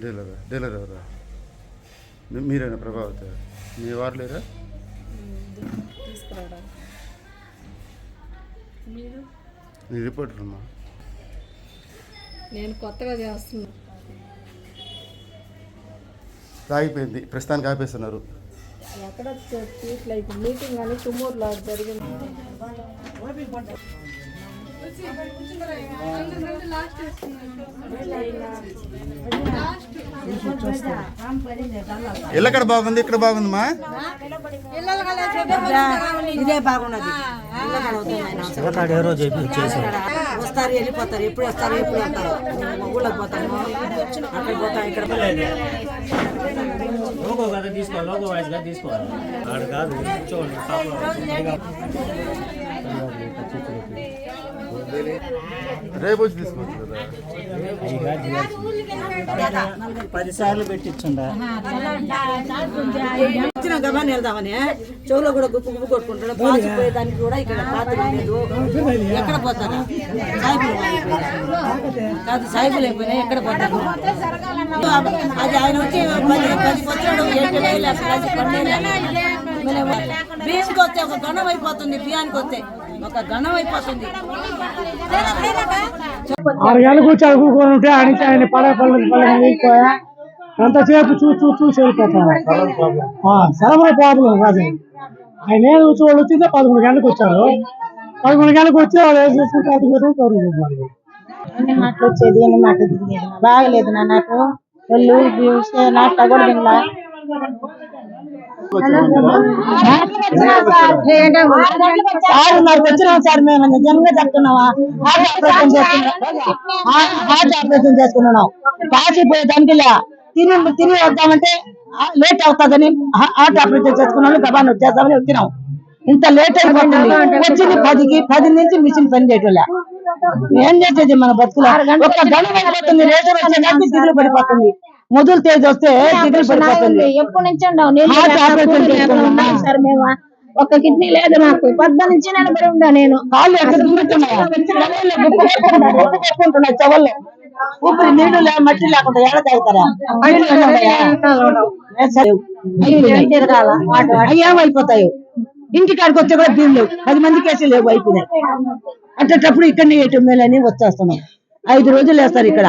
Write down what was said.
Dealer ఎవరా? మీరేనా ప్రభావిత? మీ వారు లేరా? నీ రిపోర్టర్ అమ్మా. నేను కొత్తగా చేస్తున్నా. ఆగిపోయింది, ప్రస్తుతానికి ఆపేస్తున్నారు. ఎక్కడ మీటింగ్ అని తుమ్మూరులో జరిగింది. ఎక్కడ బాగుంది, ఇక్కడ బాగుందమ్మా. ఇదే బాగున్నది. వస్తారు వెళ్ళిపోతారు, ఎప్పుడు వస్తారు ఎప్పుడు వస్తారు. ఊళ్ళకి పోతాము, అక్కడ పోతాం, ఇక్కడ లోగో కదా తీసుకోవాలి, లోగో వైజ్ గా తీసుకోవాలి. ఆడ కాదు చూడండి. రేపు వచ్చి తీసుకోవచ్చు కదా. 10 సార్లు పెట్టించుండా ఇచ్చిన గబాన్ని వెళ్దామని చెవులో కూడా గుప్పు గుప్పు కొట్టుకుంటాడు. పాసిపోయే దానికి కూడా ఇక్కడ పాత్ర లేదు. ఎక్కడ పోతారా? కాదు సాయిబులు అయిపోయినాయి, ఎక్కడ పోతారు? అది ఆయన వచ్చి 10 వచ్చాడు, 7,000 బియ్యంకి వస్తే ఒక గణం అయిపోతుంది. బియ్యానికి వస్తే ఒక గణం అయిపోతుంది. 6 గంటలకు వచ్చి అడుగుకొని ఉంటే ఆడికి ఆయన పడకపోయా అంతసేపు చూసి వెళ్ళిపోతాను. సరఫరా ప్రాబ్లం కాదు. ఆయన ఏం వచ్చి వాళ్ళు వచ్చిందే 11 గంటలకు వచ్చారు. 11 గంటలకు వచ్చి వాళ్ళు ఏం చేసుకుంటే అది ఎన్ని మాటలు వచ్చేది, ఎన్ని మాటలు తిరిగేది. బాగలేదు నాకు వాళ్ళు నాట కూడా తినలా. 6:30 వచ్చినాం సార్. మేము నిజంగా చెప్తున్నావా? హార్ట్ ఆపరేషన్ చేసుకున్నాం. పాసిపోయేదానికి తిని వద్దామంటే లేట్ అవుతుందని హార్ట్ ఆపరేషన్ చేసుకున్నాను. గబాన్ వచ్చేద్దామని వచ్చినాం. ఇంత లేట్ అయిపోతుంది. వచ్చింది 10కి, 10 నుంచి మిషన్ పని చేయటం. ఏం చేసేది మన బతుకులో? ఒక్క గణం అయిపోతుంది. రేటర్ వచ్చేదానికి దిగులు పడిపోతుంది. మొదలు తేజ్ వస్తే దిగులు పడిపోతుంది. ఎప్పటి నుంచి సార్ మేము ఒక కిడ్నీ లేదు నాకు. 10 నుంచి నిలబడి ఉండా. నేను కాళ్ళు ఎక్కడ దిగుతున్నాయా? చెవల్లో ఊపిరి నీళ్లు మట్టి లేకుండా ఎడ తాగుతారా? ఏమైపోతాయో ఇంటికాడికి వచ్చే కూడా బిల్లు 10 మంది కేసులు లేవు, అయిపోయినాయి. అట్టేటప్పుడు ఇక్కడ వేయటం మేలని వచ్చేస్తున్నాం. 5 రోజులు వేస్తారు ఇక్కడ.